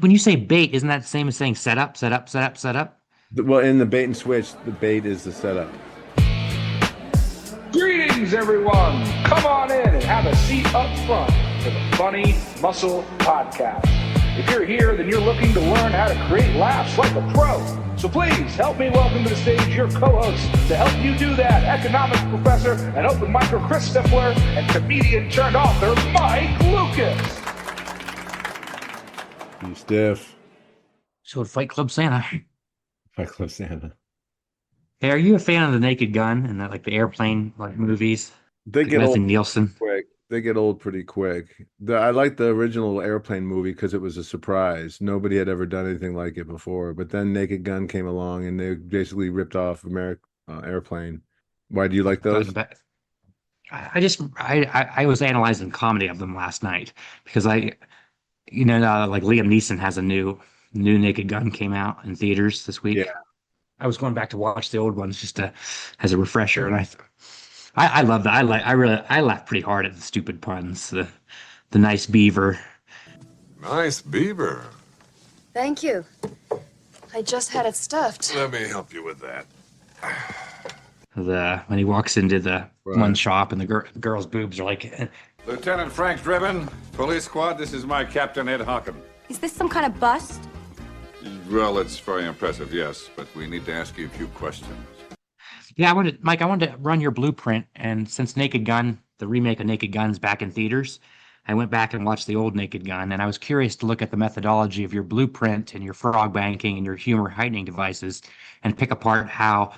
When you say bait, isn't that the same as saying set up, set up, set up, set up? Well, in the bait and switch, the bait is the setup. Greetings, everyone. Come on in and have a seat up front for the Funny Muscle Podcast. If you're here, then you're looking to learn how to create laughs like a pro. So please help me welcome to the stage your co-host to help you do that, economics professor and open micer Chris Stifler and comedian turned author Mike Lucas. You stiff. So Fight Club Santa. Fight Club Santa. Hey, are you a fan of the Naked Gun and like the airplane like movies? They Like get old Leslie Nielsen. quick. They get old pretty quick. I like the original airplane movie because it was a surprise. Nobody had ever done anything like it before. But then Naked Gun came along and they basically ripped off American Airplane. Why do you like those? I was analyzing comedy of them last night because like Liam Neeson has a new Naked Gun came out in theaters this Yeah. week. I was going back to watch the old ones just to as a refresher, and I love that. I laugh pretty hard at the stupid puns. The nice beaver. Nice beaver. Thank you. I just had it stuffed. Let me help you with that. The when he walks into the one shop and the girl's boobs are like. Lieutenant Frank Drebin, police squad, this is my Captain Ed Hocken. Is this some kind of bust? Well, it's very impressive, yes, but we need to ask you a few questions. Yeah, Mike, I wanted to run your blueprint, and since Naked Gun, the remake of Naked Gun's back in theaters, I went back and watched the old Naked Gun, and I was curious to look at the methodology of your blueprint and your frog banking and your humor heightening devices, and pick apart how,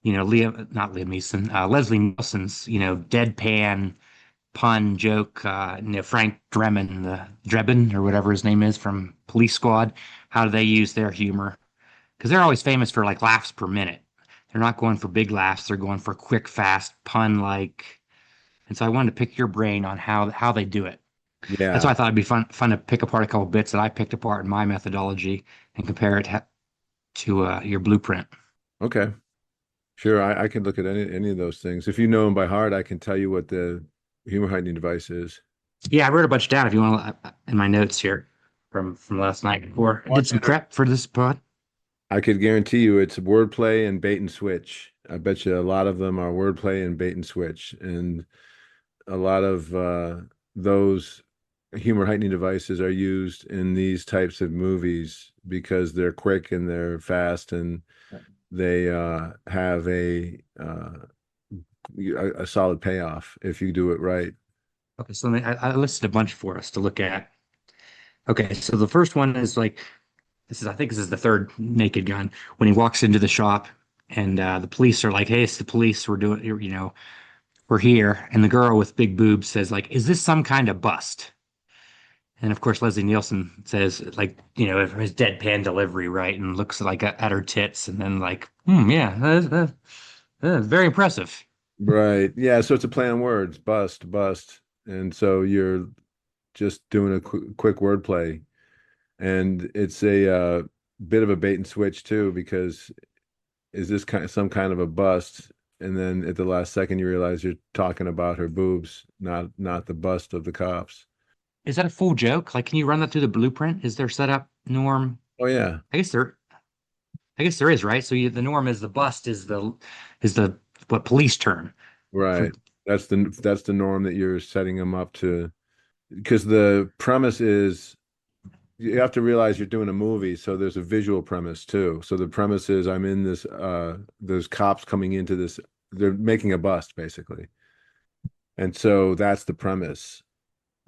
not Liam Neeson, Leslie Nielsen's, deadpan pun joke, Frank Drebin or whatever his name is from Police Squad, how do they use their humor? Because they're always famous for like laughs per minute. They're not going for big laughs. They're going for quick, fast, pun-like. And so I wanted to pick your brain on how they do it. Yeah. That's why I thought it'd be fun to pick apart a couple bits that I picked apart in my methodology and compare it to your blueprint. Okay. Sure. I can look at any of those things. If you know them by heart, I can tell you what the humor heightening device is. Yeah, I wrote a bunch down if you want in my notes here from last night before I did some prep for this pod. I could guarantee you it's wordplay and bait and switch. I bet you a lot of them are wordplay and bait and switch. And a lot of those humor heightening devices are used in these types of movies because they're quick and they're fast and they have a solid payoff if you do it right. Okay, so I listed a bunch for us to look at. Okay, so the first one is like I think this is the third Naked Gun when he walks into the shop and the police are like, "Hey, it's the police. We're doing, we're here." And the girl with big boobs says, "Like, is this some kind of bust?" And of course, Leslie Nielsen says, like, his deadpan delivery, right, and looks like at her tits, and then like, yeah, very impressive. Right. Yeah. So it's a play on words, bust. And so you're just doing a quick wordplay. And it's a bit of a bait and switch too, because is this some kind of a bust? And then at the last second, you realize you're talking about her boobs, not the bust of the cops. Is that a full joke? Like, can you run that through the blueprint? Is there setup norm? Oh yeah. I guess there is, right? So the norm is the bust is the what police term. Right. That's the norm that you're setting them up to, because the premise is you have to realize you're doing a movie, so there's a visual premise too. So the premise is I'm in this there's cops coming into this, they're making a bust basically. And so that's the premise.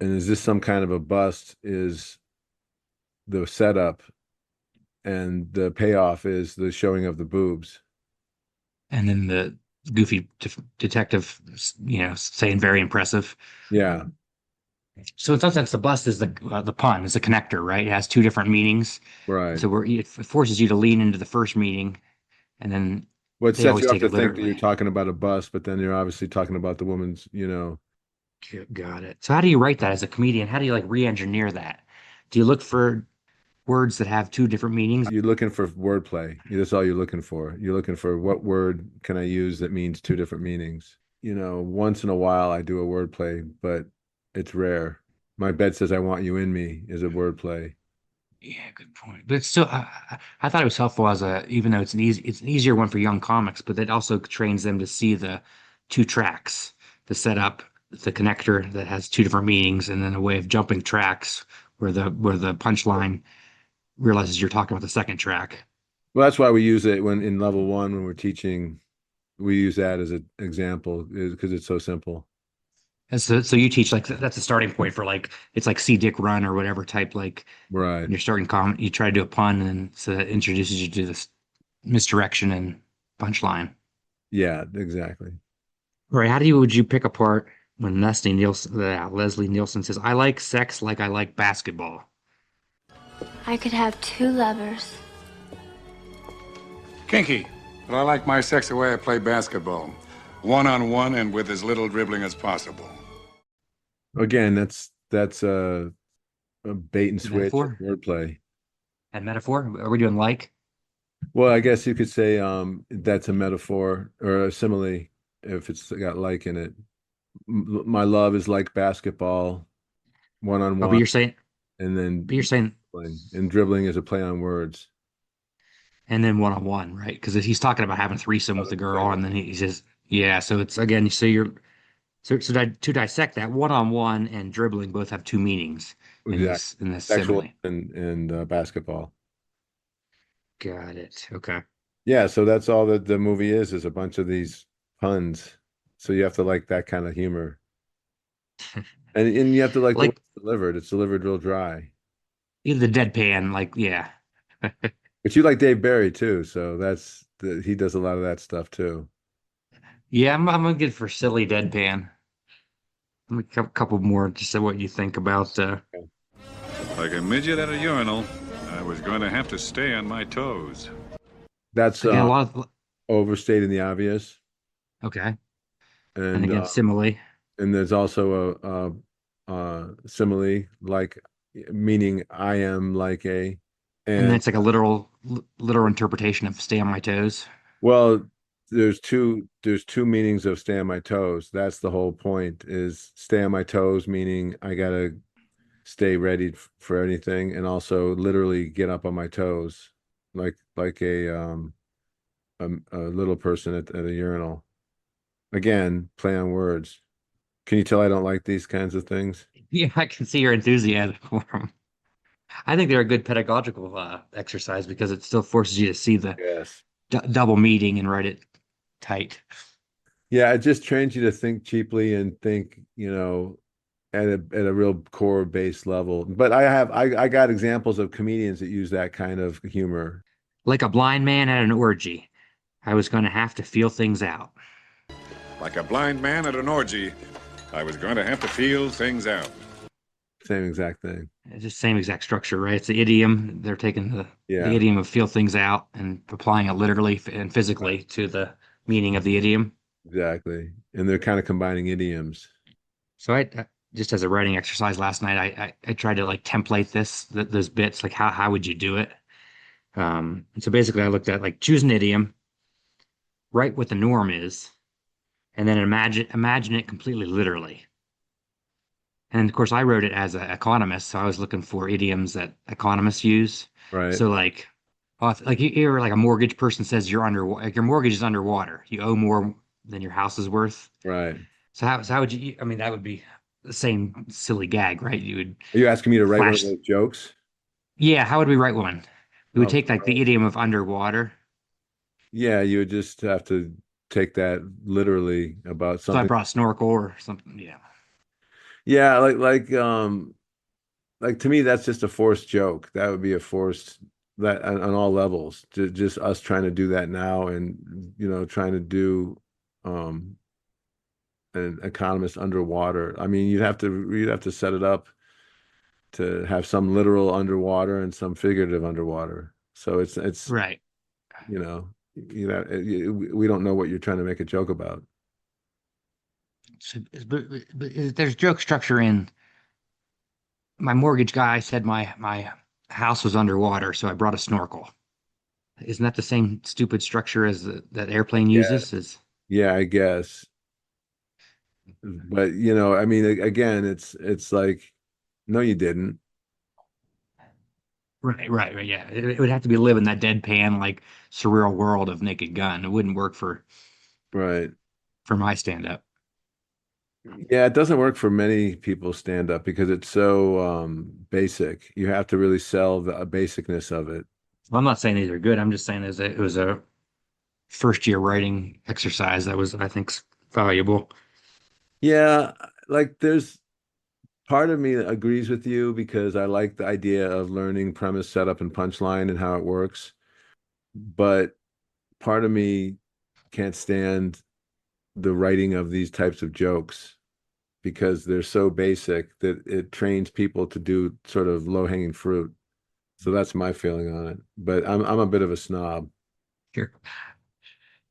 And is this some kind of a bust is the setup, and the payoff is the showing of the boobs. And then the goofy detective, saying very impressive. Yeah. So in some sense, the bust is the pun, is a connector, right? It has two different meanings. Right. So it forces you to lean into the first meaning, and then Well, it they sets always you up take to it think that literally. you're talking about a bust, but then you're obviously talking about the woman's, Got it. So how do you write that as a comedian? How do you like re-engineer that? Do you look for words that have two different meanings? You're looking for wordplay. That's all you're looking for. You're looking for what word can I use that means two different meanings. Once in a while I do a wordplay, but it's rare. My bed says I want you in me is a wordplay. Yeah, good point. But it's still, I thought it was helpful as a, even though it's an easier one for young comics, but that also trains them to see the two tracks, to set up the connector that has two different meanings, and then a way of jumping tracks where the punchline realizes you're talking about the second track. Well, that's why we use it when in level one when we're teaching. We use that as an example because it's so simple. And so you teach like that's a starting point for like it's like see Dick run or whatever type like Right. when you're starting comment, you try to do a pun, and so that introduces you to this misdirection and punchline. Yeah, exactly. Right. How do you would you pick apart when Leslie Nielsen says, "I like sex like I like basketball"? I could have two lovers. Kinky, but I like my sex the way I play basketball. One-on-one and with as little dribbling as possible. Again, that's a bait and switch Metaphor wordplay. and metaphor. Are we doing like? Well, I guess you could say that's a metaphor or a simile if it's got like in it. My love is like basketball, one on Oh, but one, you're saying, and then but you're saying, dribbling. And dribbling is a play on words. and then one on one, right? Because he's talking about having a threesome with the girl, and then he says, yeah. So it's again, so you're to dissect that one on one and dribbling both have two meanings Exactly. in this Sexual simile. and basketball. Got it. Okay. Yeah, so that's all that the movie is a bunch of these puns. So you have to like that kind of humor. And you have to like the way Like it's delivered. It's delivered real dry. the deadpan, like yeah. But you like Dave Barry too, so he does a lot of that stuff too. Yeah, I'm gonna get for silly deadpan. A couple more just say what you think about Like a midget at a urinal, I was going to have to stay on my toes. That's again a lot of overstating the obvious. okay. And And again, simile. and there's also simile like meaning I am like a And then and it's like a literal interpretation of stay on my toes. well there's two meanings of stay on my toes. That's the whole point is stay on my toes meaning I gotta stay ready for anything and also literally get up on my toes like a little person at a urinal. Again, play on words. Can you tell I don't like these kinds of things? Yeah, I can see your enthusiasm for them. I think they're a good pedagogical exercise because it still forces you to see the Yes. double meaning and write it tight. Yeah, it just trains you to think cheaply and think, at a real core base level. But I got examples of comedians that use that kind of humor. Like a blind man at an orgy. I was going to have to feel things out. Like a blind man at an orgy, I was going to have to feel things out. Same exact thing. It's the same exact structure, right? It's the idiom. They're taking the Yeah, idiom of feel things out and applying it literally and physically to the meaning of the idiom. exactly. And they're kind of combining idioms. So just as a writing exercise last night, I tried to like template those bits, like how would you do it? And so basically I looked at like choose an idiom, write what the norm is, and then imagine it completely literally. And of course, I wrote it as an economist, so I was looking for idioms that economists use. Right. So like you hear like a mortgage person says you're under like your mortgage is underwater. You owe more than your house is worth. Right. So how would you? I mean, that would be the same silly gag, right? You would Are you asking me to write one of flash. those jokes? Yeah, how would we write one? We would Oh, take like the idiom of underwater. yeah, you would just have to take that literally about So I something. brought a snorkel or something. Yeah. Yeah, like to me, that's just a forced joke. That would be a forced that on all levels. Just us trying to do that now, and trying to do um an economist underwater. I mean, you'd have to set it up to have some literal underwater and some figurative underwater. So it's Right. we don't know what you're trying to make a joke about. So, but there's joke structure in my mortgage guy said my house was underwater, so I brought a snorkel. Isn't that the same stupid structure as that airplane Yeah, uses? Is yeah, I guess. But I mean, again, it's like, no, you didn't. Right. Yeah, it would have to be living that deadpan like surreal world of Naked Gun. It wouldn't work Right. for my stand up. Yeah, it doesn't work for many people stand up because it's so basic. You have to really sell the basicness of it. Well, I'm not saying these are good. I'm just saying it was a first year writing exercise that was, I think, valuable. Yeah, like there's part of me that agrees with you because I like the idea of learning premise, setup, and punchline and how it works. But part of me can't stand the writing of these types of jokes because they're so basic that it trains people to do sort of low-hanging fruit. So that's my feeling on it. But I'm a bit of a snob. You're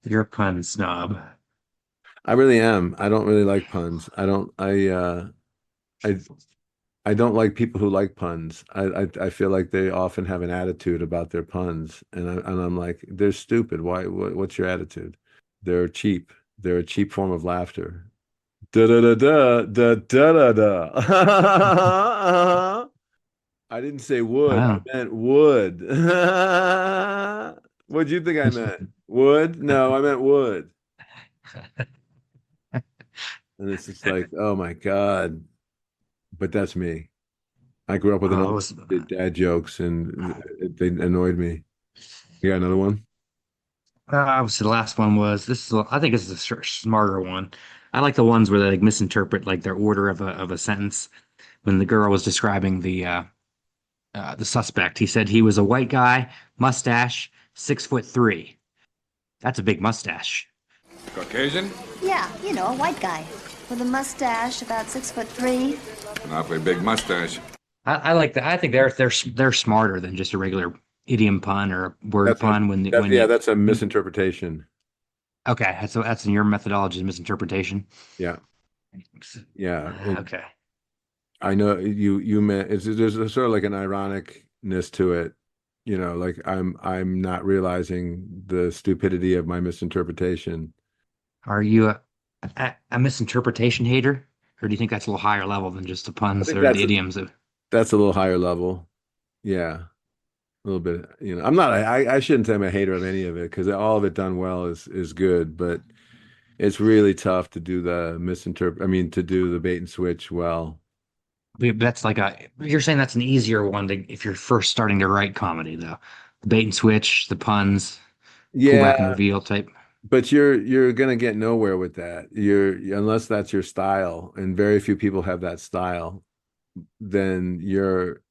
you're a pun snob. I really am. I don't really like puns. I I don't like people who like puns. I feel like they often have an attitude about their puns, and I'm like, they're stupid. What's your attitude? They're cheap. They're a cheap form of laughter. Da da da da da da da da. I didn't say would. I Wow. meant would. What'd you think I meant? Would? No, I meant would. And it's just like, oh my God. But that's me. I grew up with an Oh, it uncle was, who did dad jokes and they annoyed me. You got another one? the last one was this is I think this is a smarter one. I like the ones where they like misinterpret like their order of a sentence. When the girl was describing the suspect, he said he was a white guy, mustache, 6'3". That's a big mustache. Caucasian? Yeah, a white guy with a mustache, about 6'3". An awfully big mustache. I like that. I think they're smarter than just a regular idiom pun or word That's a pun yeah, that's a misinterpretation. okay, that's in your methodology is misinterpretation. Yeah. Yeah. And Okay. I know you meant there's a sort of like an ironicness to it. Like I'm not realizing the stupidity of my misinterpretation. Are you a misinterpretation hater, or do you think that's a little higher level than just the I puns think or the idioms of? that's a little higher level. Yeah. A little bit, I'm not, I shouldn't say I'm a hater of any of it because all of it done well is good, but it's really tough to do the to do the bait and switch well. That's like you're saying that's an easier one to if you're first starting to write comedy though. The bait and switch, the puns, pull back and Yeah, reveal type. but you're gonna get nowhere with that. Unless that's your style, and very few people have that style, then you're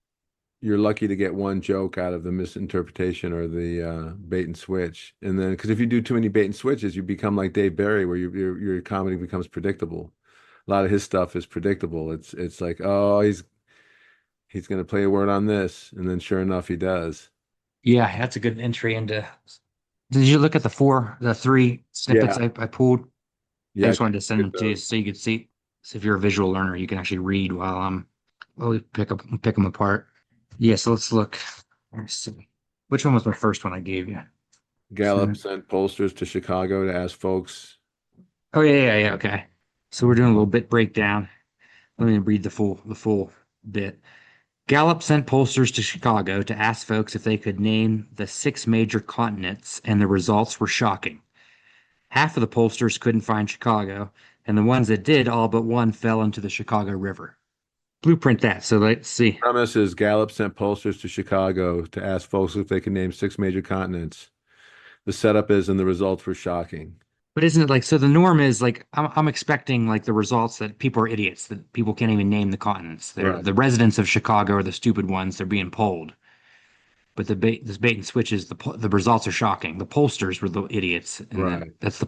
lucky to get one joke out of the misinterpretation or the bait and switch. And then, because if you do too many bait and switches, you become like Dave Barry, where your comedy becomes predictable. A lot of his stuff is predictable. It's like, oh, he's going to play a word on this, and then sure enough, he does. Yeah, that's a good entry into. Did you look at the three snippets Yeah, I pulled? I yeah. just wanted to send them Get to you those. so you could see. So if you're a visual learner, you can actually read while we pick them apart. Yeah, so let's look. Let's see. Which one was my first one I gave you? Gallup sent pollsters to Chicago to ask folks. Oh yeah. Okay. So we're doing a little bit breakdown. Let me read the full bit. Gallup sent pollsters to Chicago to ask folks if they could name the six major continents, and the results were shocking. Half of the pollsters couldn't find Chicago, and the ones that did, all but one fell into the Chicago River. Blueprint that. So let's see. Premise is Gallup sent pollsters to Chicago to ask folks if they could name six major continents. The setup is, and the results were shocking. But isn't it like so? The norm is like I'm expecting like the results that people are idiots that people can't even name the continents. They're Right. the residents of Chicago are the stupid ones. They're being polled. But this bait and switch is the results are shocking. The pollsters were the idiots, and then Right. that's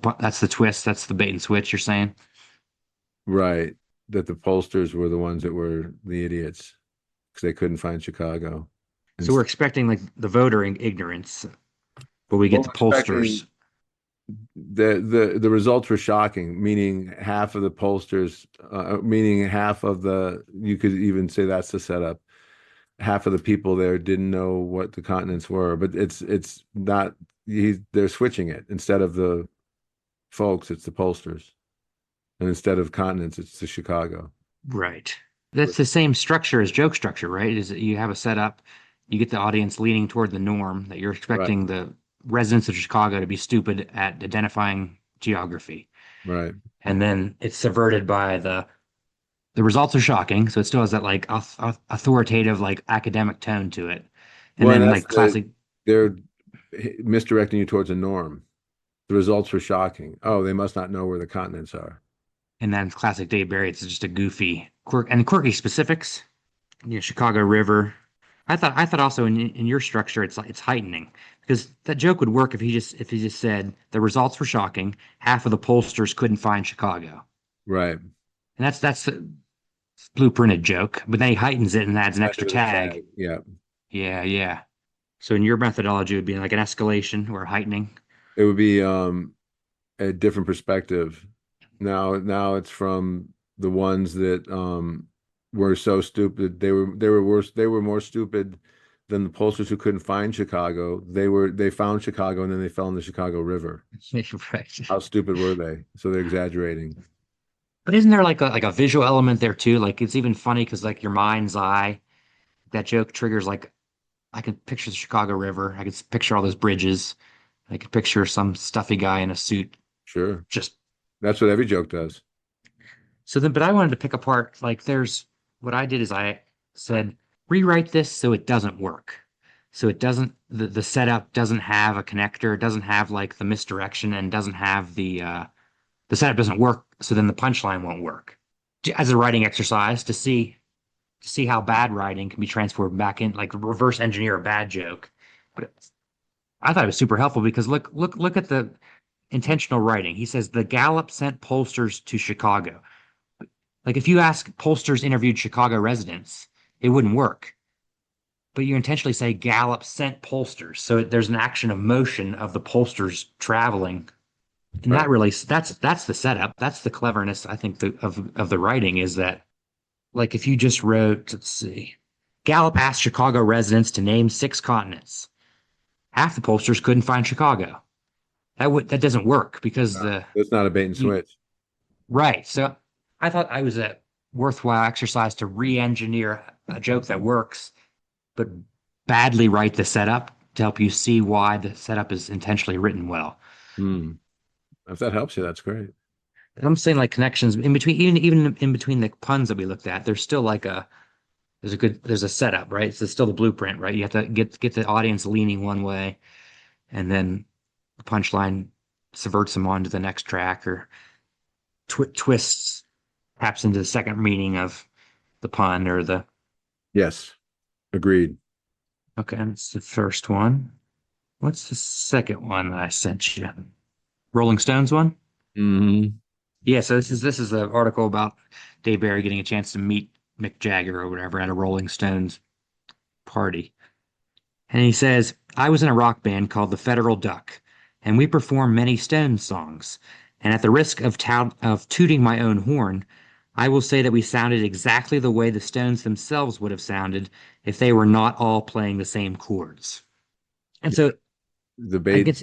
the twist. That's the bait and switch. You're saying Right. That the pollsters were the ones that were the idiots because they couldn't find Chicago. And so. We're expecting like the voter ignorance, but we get well, the expecting pollsters. the results were shocking, meaning half of the pollsters, meaning half of you could even say that's the setup. Half of the people there didn't know what the continents were, but it's not. They're switching it instead of the folks, it's the pollsters, and instead of continents, it's the Chicago. Right. That's the same structure as joke structure, right? Is that you have a setup, you get the audience leaning toward the norm that you're expecting the residents of Chicago to be stupid at identifying geography. Right. And then it's subverted by the results are shocking, so it still has that like authoritative, like academic tone to it. And Well, and then that's like classic, they're misdirecting you towards a norm. The results were shocking. Oh, they must not know where the continents are. and then classic Dave Barry, it's just a goofy quirky specifics. Chicago River. I thought also in your structure it's like it's heightening because that joke would work if he just said the results were shocking. Half of the pollsters couldn't find Chicago, Right. and that's a blueprinted joke. But then he heightens it and adds an I extra think it was a tag. tag. Yeah. Yeah, yeah. So in your methodology, it would be like an escalation or heightening. It would be a different perspective. Now it's from the ones that were so stupid. They were worse. They were more stupid than the pollsters who couldn't find Chicago. They found Chicago and then they fell in the Chicago River. Right. How stupid were they? So they're exaggerating. But isn't there like a visual element there too? Like it's even funny because like your mind's eye, that joke triggers like I could picture the Chicago River. I could picture all those bridges. I could picture some stuffy guy in a suit. Sure. Just That's what every joke does. so then, but I wanted to pick apart like there's what I did is I said rewrite this so it doesn't work. So it doesn't the setup doesn't have a connector, it doesn't have like the misdirection and doesn't have the setup doesn't work, so then the punchline won't work. As a writing exercise to see how bad writing can be transformed back in like reverse engineer a bad joke. But I thought it was super helpful because look at the intentional writing. He says the Gallup sent pollsters to Chicago. Like if you ask pollsters interviewed Chicago residents, it wouldn't work. But you intentionally say Gallup sent pollsters. So there's an action of motion of the pollsters traveling. And that really that's the setup. That's the cleverness, I think, of the writing is that like if you just wrote, let's see, Gallup asked Chicago residents to name 6 continents. Half the pollsters couldn't find Chicago. That doesn't work because It's not a bait and switch. right. So I thought I was a worthwhile exercise to re-engineer a joke that works, but badly write the setup to help you see why the setup is intentionally written well. Hmm. If that helps you, that's great. I'm saying like connections in between, even in between the puns that we looked at, there's still like there's a setup, right? So it's still the blueprint, right? You have to get the audience leaning one way, and then the punchline subverts them onto the next track or twists, taps into the second meaning of the pun or the. Yes. Agreed. Okay, that's the first one. What's the second one that I sent you? Rolling Stones one? Hmm. Yeah, so this is an article about Dave Barry getting a chance to meet Mick Jagger or whatever at a Rolling Stones party. And he says, I was in a rock band called the Federal Duck, and we performed many Stones songs. And at the risk of tooting my own horn, I will say that we sounded exactly the way the Stones themselves would have sounded if they were not all playing the same chords. And so The I bait, guess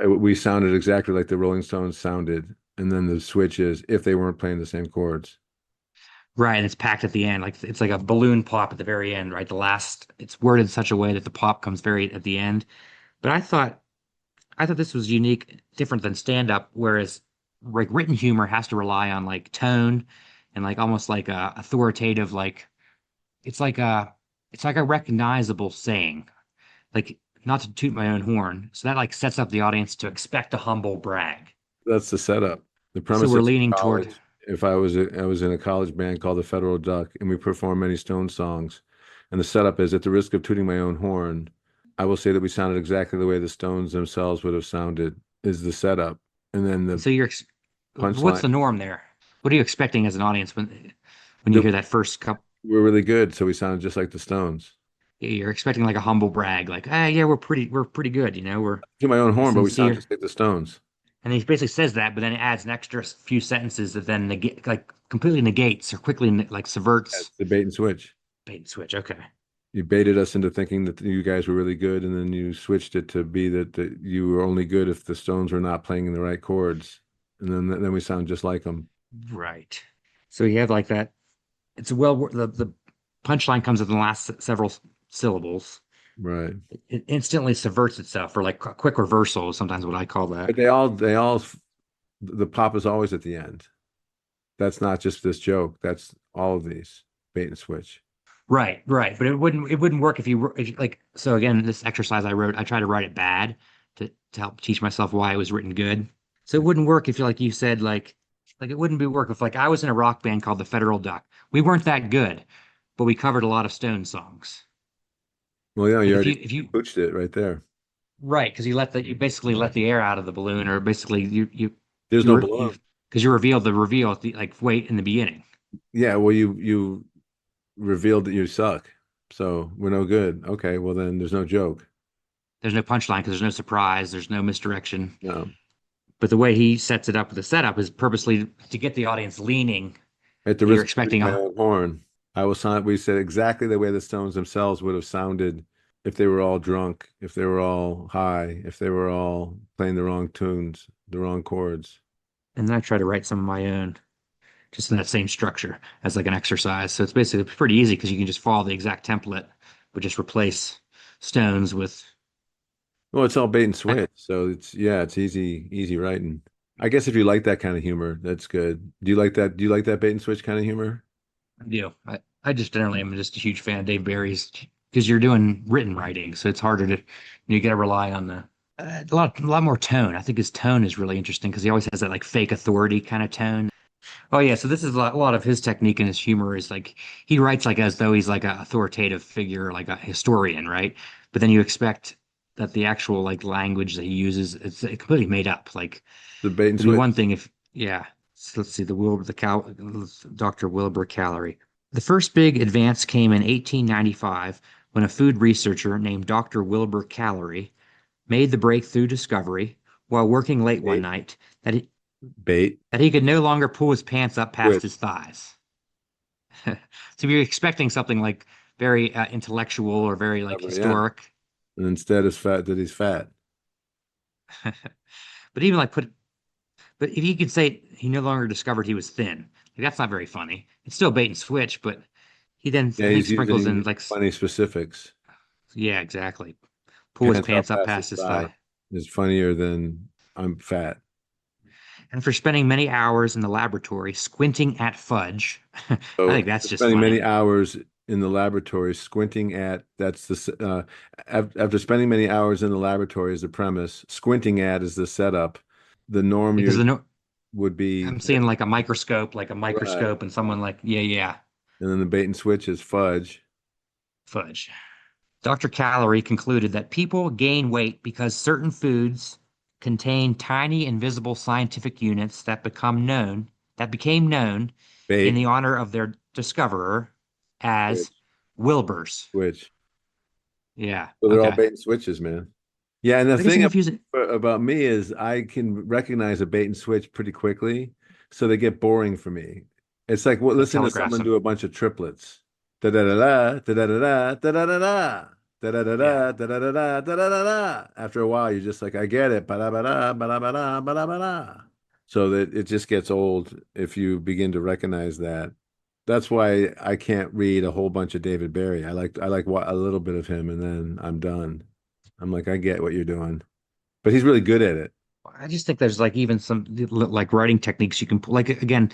we sounded exactly like the Rolling Stones sounded. And then the switch is if they weren't playing the same chords. right, and it's packed at the end, like it's like a balloon pop at the very end, right? It's worded in such a way that the pop comes very at the end. But I thought this was unique, different than stand-up, whereas like written humor has to rely on like tone and like almost like a authoritative, like it's like a it's like a recognizable saying, like not to toot my own horn. So that like sets up the audience to expect a humble brag. That's the setup. The So premise we're is leaning toward college. If I was in a college band called the Federal Duck, and we performed many Stone songs, and the setup is at the risk of tooting my own horn, I will say that we sounded exactly the way the Stones themselves would have sounded. Is the setup, and then the so what's the punchline. norm there? What are you expecting as an audience when you The, hear that first couple? we're really good, so we sounded just like the Stones. You're expecting like a humble brag, like, ah, yeah, we're pretty good, we're To my own horn, but we sound sincere. just like the Stones. And he basically says that, but then it adds an extra few sentences that then negate, like completely negates or quickly like subverts That's the bait and switch. bait and switch. Okay. You baited us into thinking that you guys were really good, and then you switched it to be that you were only good if the Stones were not playing in the right chords, and then we sound just like them. Right. So you have like that. It's well, the punchline comes in the last several syllables. Right. It instantly subverts itself, or like quick reversal is sometimes what I call that. But the pop is always at the end. That's not just this joke. That's all of these bait and switch. Right, right. But it wouldn't work if you like. So again, this exercise I wrote, I tried to write it bad to help teach myself why it was written good. So it wouldn't work if you like you said like it wouldn't be work if like I was in a rock band called the Federal Duck. We weren't that good, but we covered a lot of Stone songs. Well, yeah, Like you already if you pooched it right there. right, because you basically let the air out of the balloon, or basically There's no you balloon. because you revealed the reveal at the like wait in the beginning. Yeah, well, you revealed that you suck. So we're no good. Okay, well then there's no joke. There's no punchline because there's no surprise, there's no misdirection. No. But the way he sets it up with the setup is purposely to get the audience leaning. At the You're risk of tooting expecting my a own horn, we said exactly the way the Stones themselves would have sounded if they were all drunk, if they were all high, if they were all playing the wrong tunes, the wrong chords. and then I try to write some of my own, just in that same structure as like an exercise. So it's basically pretty easy because you can just follow the exact template, but just replace Stones with. Well, it's all bait and switch, so it's easy writing. I guess if you like that kind of humor, that's good. Do you like that? Do you like that bait and switch kind of humor? I just generally am just a huge fan of Dave Barry's because you're doing written writing, so it's harder to you got to rely on the a lot more tone. I think his tone is really interesting because he always has that like fake authority kind of tone. Oh yeah, so this is a lot of his technique and his humor is like he writes like as though he's like an authoritative figure, like a historian, right? But then you expect that the actual like language that he uses it's completely made up. Like The bait and it'd be switch. one thing if yeah. So let's see Dr. Wilbur Calorie. The first big advance came in 1895 when a food researcher named Dr. Wilbur Calorie made the breakthrough discovery while working late one Bait, night bait, that he could no longer pull his pants up past switch. his thighs. So you're expecting something like very intellectual or very like Yeah. historic, And instead is fat that he's fat. but even like but if you could say he no longer discovered he was thin, like that's not very funny. It's still bait and switch, but he then Yeah, I think he's sprinkles in using like funny specifics. yeah, exactly. Pull his Pants out pants up past past his his thigh thigh. is funnier than I'm fat. And for spending many hours in the laboratory squinting at fudge, I So think that's just spending many funny. hours in the laboratory squinting at after spending many hours in the laboratory is the premise. Squinting at is the setup. The norm Because you the no would be I'm seeing like a right, microscope, and someone like, yeah, yeah, and then the bait and switch is fudge. fudge. Dr. Calorie concluded that people gain weight because certain foods contain tiny invisible scientific units that became known in Bait, the honor of their discoverer as switch, Wilbur's. switch. Yeah, So they're all okay. bait and switches, man. Yeah, and the I guess I'm thing confusing. about me is I can recognize a bait and switch pretty quickly, so they get boring for me. It's like Like listening to telegraphs someone them. do a bunch of triplets. Da da da da da da da da da da da da da Yeah. da da da da da da da da da. After a while, you're just like, I get it. Ba da ba da ba da ba da ba da ba da. So that it just gets old if you begin to recognize that. That's why I can't read a whole bunch of David Barry. I like a little bit of him, and then I'm done. I'm like, I get what you're doing, but he's really good at it. I just think there's like even some like writing techniques you can like again,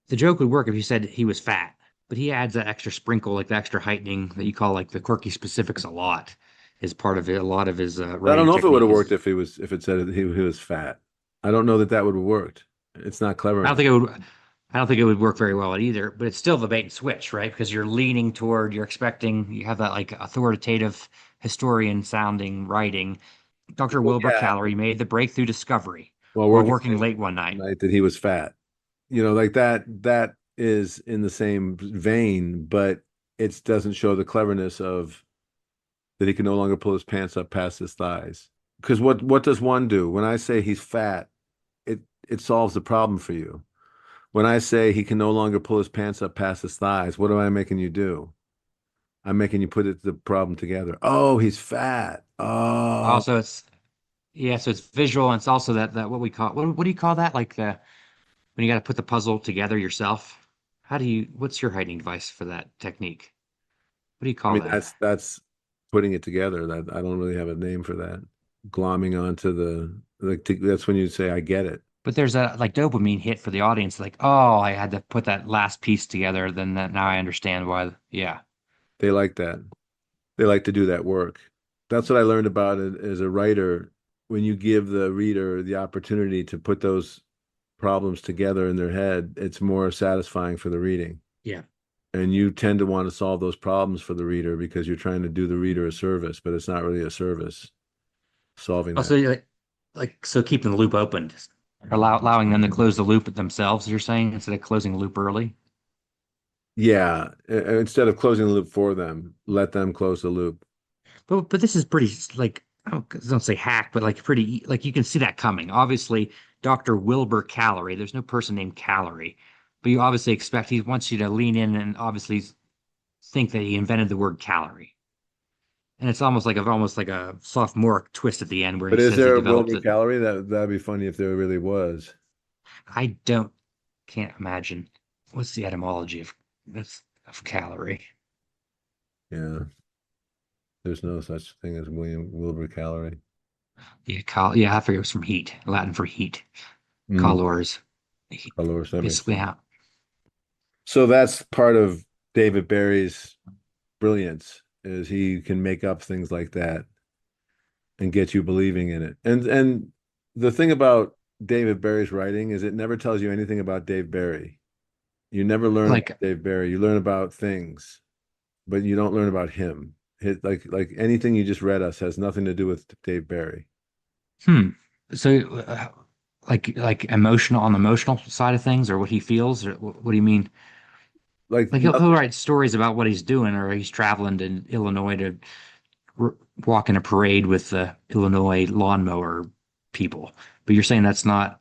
the joke would work if you said he was fat, but he adds that extra sprinkle, like the extra heightening that you call like the quirky specifics a lot is part of it. A lot of his I don't writing know if it would technique have worked is. if it said he was fat. I don't know that that would have worked. It's not clever I don't enough. think it would. I don't think it would work very well at either, but it's still the bait and switch, right? Because you're leaning toward, you're expecting, you have that like authoritative historian sounding writing. Dr. Well, Wilbur yeah. Calorie made the breakthrough discovery While while working working late one night. night that he was fat, like that is in the same vein, but it doesn't show the cleverness of that he can no longer pull his pants up past his thighs. Because what does one do? When I say he's fat, it solves the problem for you. When I say he can no longer pull his pants up past his thighs, what am I making you do? I'm making you the problem together. Oh, he's fat. Oh, Also, it's yeah, so it's visual, and it's also that what we call what do you call that? Like the when you got to put the puzzle together yourself. What's your hiding device for that technique? What do you I call mean that? that's putting it together. That I don't really have a name for that. Glomming onto that's when you say, I get it. But there's a like dopamine hit for the audience, like, oh, I had to put that last piece together, then that now I understand why. Yeah. They like that. They like to do that work. That's what I learned about it as a writer. When you give the reader the opportunity to put those problems together in their head, it's more satisfying for the reading. Yeah. And you tend to want to solve those problems for the reader because you're trying to do the reader a service, but it's not really a service solving Also, that. like so keeping the loop open, allowing them to close the loop themselves, you're saying, instead of closing the loop early? Yeah. Instead of closing the loop for them, let them close the loop. But this is pretty like don't say hack, but like pretty like you can see that coming. Obviously, Dr. Wilbur Calorie. There's no person named Calorie, but you obviously expect he wants you to lean in and obviously think that he invented the word calorie. And it's almost like a sophomoric twist at the end where he But is says he there a developed Wilbur it. calorie? That'd be funny if there really was. I can't imagine what's the etymology of calorie. Yeah. There's no such thing as William Wilbur calorie. Yeah, I figure it was from heat, Latin for heat. Mm, Colors. colors, that makes Basically sense. how. So that's part of David Barry's brilliance is he can make up things like that and get you believing in it. And the thing about David Barry's writing is it never tells you anything about Dave Barry. You never learn about Like, Dave Barry. You learn about things, but you don't learn about him. Like anything you just read us has nothing to do with Dave Barry. hmm. So, like emotional on the emotional side of things, or what he feels, or what do you mean? Like Like he'll nothing. write stories about what he's doing, or he's traveling to Illinois to walk in a parade with the Illinois lawnmower people. But you're saying that's not.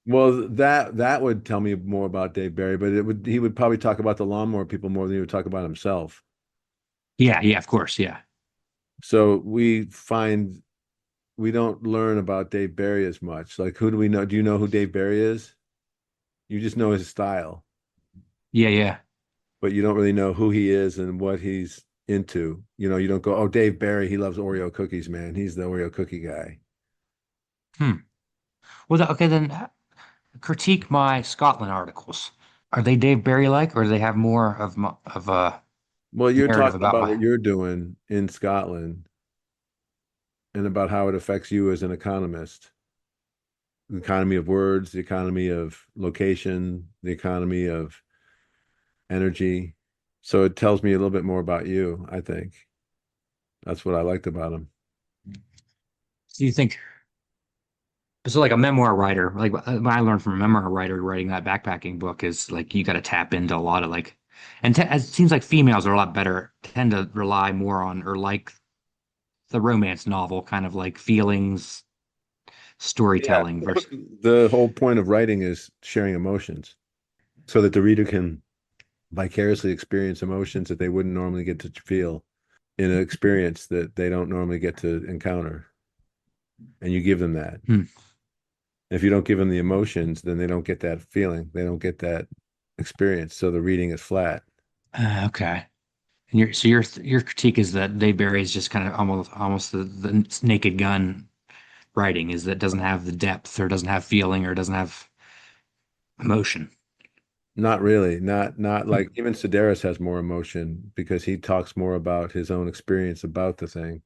Well, that would tell me more about Dave Barry, but he would probably talk about the lawnmower people more than he would talk about himself. Yeah, yeah, of course, yeah. So we don't learn about Dave Barry as much. Like who do we know? Do you know who Dave Barry is? You just know his style, Yeah, yeah. but you don't really know who he is and what he's into. You don't go, oh, Dave Barry, he loves Oreo cookies, man. He's the Oreo cookie guy. Hmm. Well, okay, then critique my Scotland articles. Are they Dave Barry like, or do they have more of a Well, you're narrative talking about about my? what you're doing in Scotland and about how it affects you as an economist. The economy of words, the economy of location, the economy of energy. So it tells me a little bit more about you, I think. That's what I liked about him. Do you think so? Like a memoir writer, like what I learned from a memoir writer writing that backpacking book is like you got to tap into a lot of like, and it seems like females are a lot better, tend to rely more on or like the romance novel kind of like feelings, Yeah, storytelling versus. the whole point of writing is sharing emotions so that the reader can vicariously experience emotions that they wouldn't normally get to feel in an experience that they don't normally get to encounter. And you give them that. Hmm. If you don't give them the emotions, then they don't get that feeling. They don't get that experience. So the reading is flat. Okay. And your critique is that Dave Barry is just kind of almost the Naked Gun writing is that doesn't have the depth or doesn't have feeling or doesn't have emotion. Not really. Not Hmm. like even Sedaris has more emotion because he talks more about his own experience about the thing.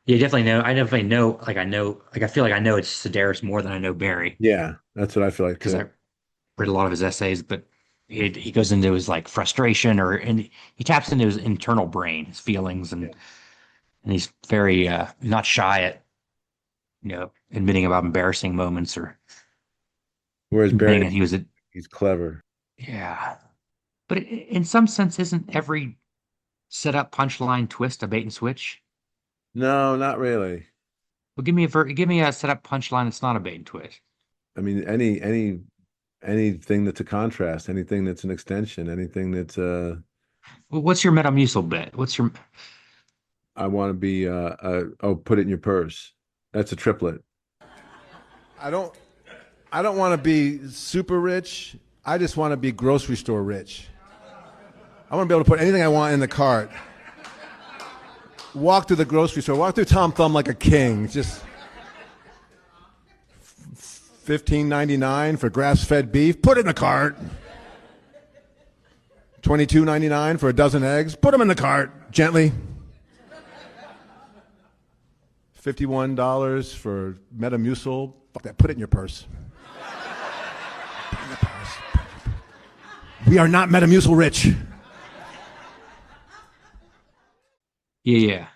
Yeah, definitely know. I definitely know. Like I know. Like I feel like I know it's Sedaris more than I know Barry Yeah, that's what I feel like because too. I read a lot of his essays. But he goes into his like frustration and he taps into his internal brain, his feelings, Yeah. and he's very not shy at admitting about embarrassing moments or Whereas admitting Barry, that he was a he's clever. yeah. But in some sense, isn't every setup punchline twist a bait and switch? No, not really. Well, give me a setup punchline that's not a bait and twist. I mean, anything that's a contrast, anything that's an extension, anything that's Well, what's your Metamucil bit? What's your I want to be oh, put it in your purse. That's a triplet. I don't I don't want to be super rich. I just want to be grocery store rich. I want to be able to put anything I want in the cart. walk through the grocery store, walk through Tom Thumb like a king. Just $15.99 for grass-fed beef. Put it in the cart. $22.99 for a dozen eggs. Put them in the cart gently. $51 for Metamucil. Fuck that. Put it in your purse. Put it in your purse. We are not Metamucil rich. Yeah.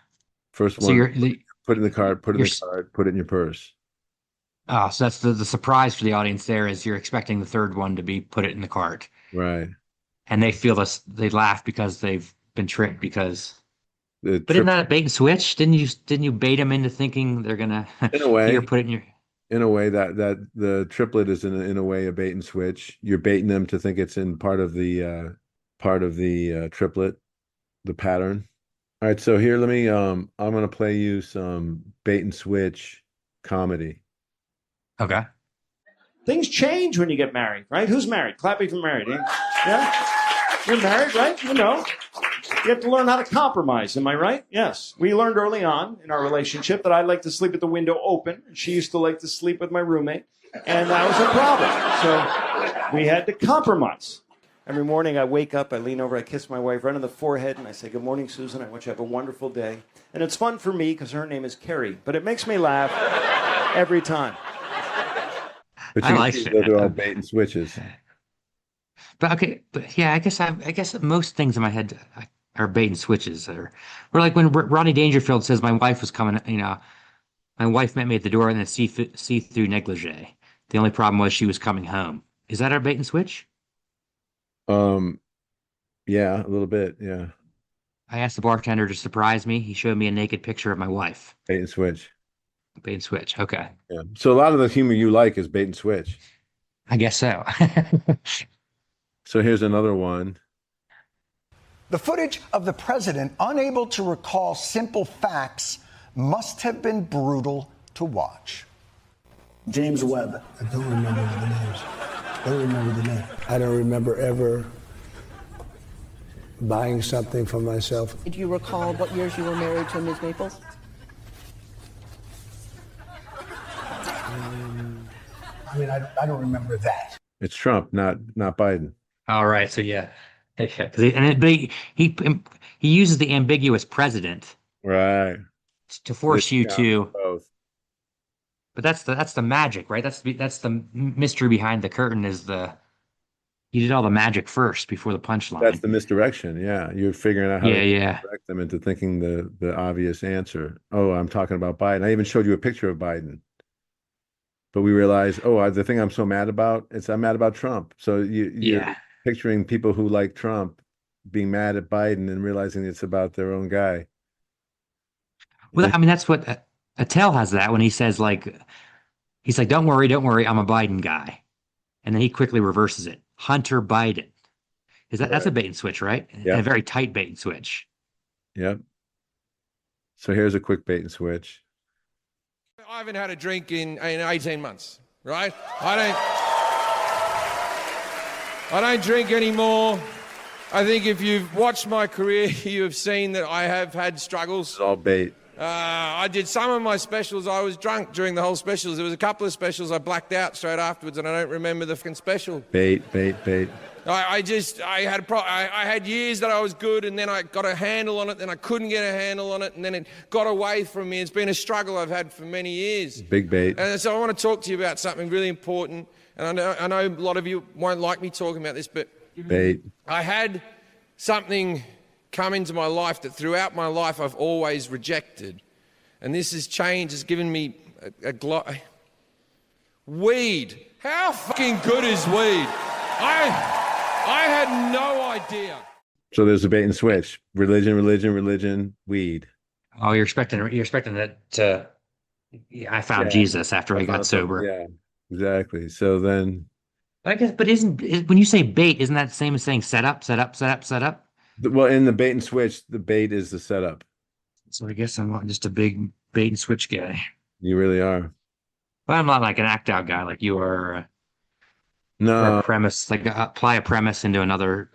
First So one, you're put it in the cart, put it in you're the cart, put it in your purse. oh, so that's the surprise for the audience there is you're expecting the third one to be put it in the cart. Right. And they feel this, they laugh because they've been tricked because The but isn't that a bait and switch? Didn't you bait them into thinking they're gonna in a way, here put it in your that the triplet is in a way a bait and switch. You're baiting them to think it's in part of the triplet, the pattern. All right, so here let me I'm gonna play you some bait and switch comedy. Okay. Things change when you get married, right? Who's married? Clap if you're married. Yeah? You're married, right? You know. You have to learn how to compromise, am I right? Yes. We learned early on in our relationship that I like to sleep with the window open, and she used to like to sleep with my roommate, and that was a problem. So we had to compromise. Every morning I wake up, I lean over, I kiss my wife right on the forehead, and I say, "Good morning, Susan. I want you to have a wonderful day." And it's fun for me because her name is Carrie, but it makes me laugh every time. But I you like can see it. those are all bait and switches. But okay, but yeah, I guess most things in my head are bait and switches. Or like when Rodney Dangerfield says my wife was coming, my wife met me at the door in a see-through negligee. The only problem was she was coming home. Is that our bait and switch? Yeah, a little bit, yeah. I asked the bartender to surprise me. He showed me a naked picture of my wife. Bait and switch. Bait and switch. Okay. Yeah. So a lot of the humor you like is bait and switch. I guess so. So here's another one. The footage of the president unable to recall simple facts must have been brutal to watch. James Webb. I don't remember the names. Don't remember the name. I don't remember ever buying something for myself. Do you recall what years you were married to Ms. Maples? I don't remember that. It's Trump, not Biden. All right. So yeah. But he uses the ambiguous president Right. to force you to. Both. But that's the magic, right? That's the mystery behind the curtain is you did all the magic first before the punchline. That's the misdirection. Yeah, you're figuring out how to direct them into thinking the obvious answer. Oh, I'm talking about Biden. I even showed you a picture of Biden, but we realized, the thing I'm so mad about I'm mad about Trump. So you're picturing people who like Trump being mad at Biden and realizing it's about their own guy. Well, I mean, that's what Attell has that when he says he's like, don't worry, I'm a Biden guy. And then he quickly reverses it. Hunter Biden. That's a bait and switch, right? Yeah. And a very tight bait and switch. Yep. So here's a quick bait and switch. I haven't had a drink in 18 months, right? I don't drink anymore. I think if you've watched my career, you have seen that I have had struggles. It's all bait. I did some of my specials. I was drunk during the whole specials. There was a couple of specials I blacked out straight afterwards, and I don't remember the fucking special. Bait. I had years that I was good, and then I got a handle on it, then I couldn't get a handle on it, and then it got away from me. It's been a struggle I've had for many years. Big bait. And so I want to talk to you about something really important. And I know a lot of you won't like me talking about this, but bait. I had something come into my life that throughout my life I've always rejected. And this has changed, has given me weed. How fucking good is weed? I had no idea. So there's a bait and switch. Religion, weed. Oh, you're expecting that to I found Jesus after I got sober. Yeah, exactly. So then I guess, but when you say bait, isn't that the same as saying set up? Well, in the bait and switch, the bait is the setup. So I guess I'm just a big bait and switch guy. You really are. But I'm not like an act out guy like you are. No. Or a premise, like apply a premise into another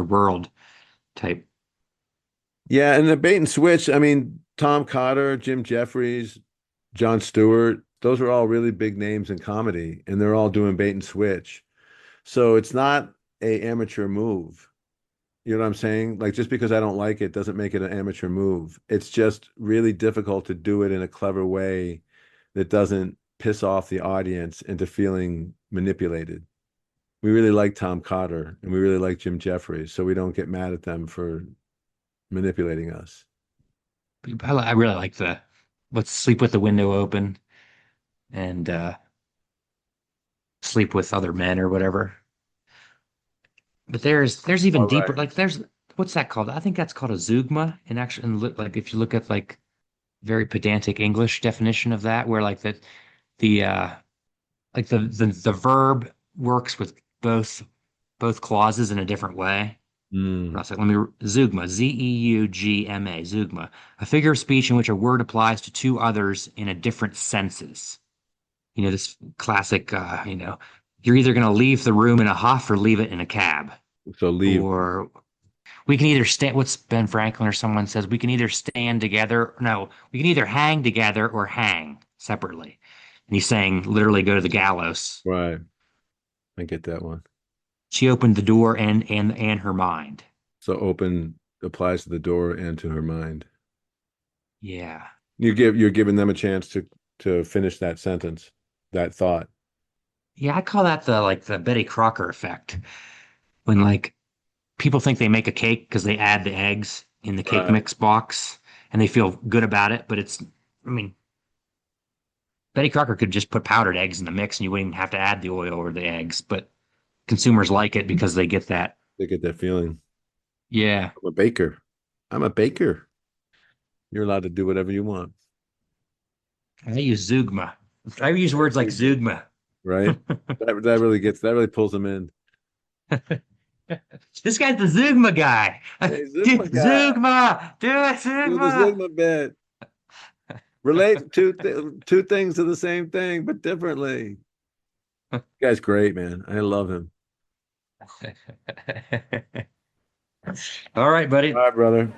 world type. Yeah, and the bait and switch, I mean, Tom Cotter, Jim Jeffries, Jon Stewart, those are all really big names in comedy, and they're all doing bait and switch. So it's not a amateur move. You know what I'm saying? Like just because I don't like it doesn't make it an amateur move. It's just really difficult to do it in a clever way that doesn't piss off the audience into feeling manipulated. We really like Tom Cotter and we really like Jim Jeffries, so we don't get mad at them for manipulating us. I really like the let's sleep with the window open and sleep with other men or whatever. But there's even All deeper, right. like there's what's that called? I think that's called a zeugma. And actually, like if you look at like very pedantic English definition of that, where like the like the verb works with both clauses in a different way. Mm. Let me zeugma, zeugma, zeugma, a figure of speech in which a word applies to two others in a different senses. You know, this classic, you're either going to leave the room in a huff or leave it in a cab. So leave. Or we can either stand, what's Ben Franklin or someone says, we can either stand together. No, we can either hang together or hang separately. And he's saying literally go to the gallows. Right. I get that one. She opened the door and her mind. So open applies to the door and to her mind. Yeah. You're giving them a chance to finish that sentence, that thought. Yeah, I call that the Betty Crocker effect. When like people think they make a cake because they add the eggs in the cake mix box and they feel good about it, but I mean, Betty Crocker could just put powdered eggs in the mix and you wouldn't even have to add the oil or the eggs, but consumers like it because they get that. They get that feeling. Yeah. I'm a baker. I'm a baker. You're allowed to do whatever you want. I use zeugma. I use words like zeugma. Right? that really pulls them in. This guy's the zeugma guy. Hey, Zeugma guy. Zeugma. Do it, Zeugma. Do the Zeugma bit. Relate two things to the same thing, but differently. This guy's great, man. I love him. All right, buddy. All right, brother.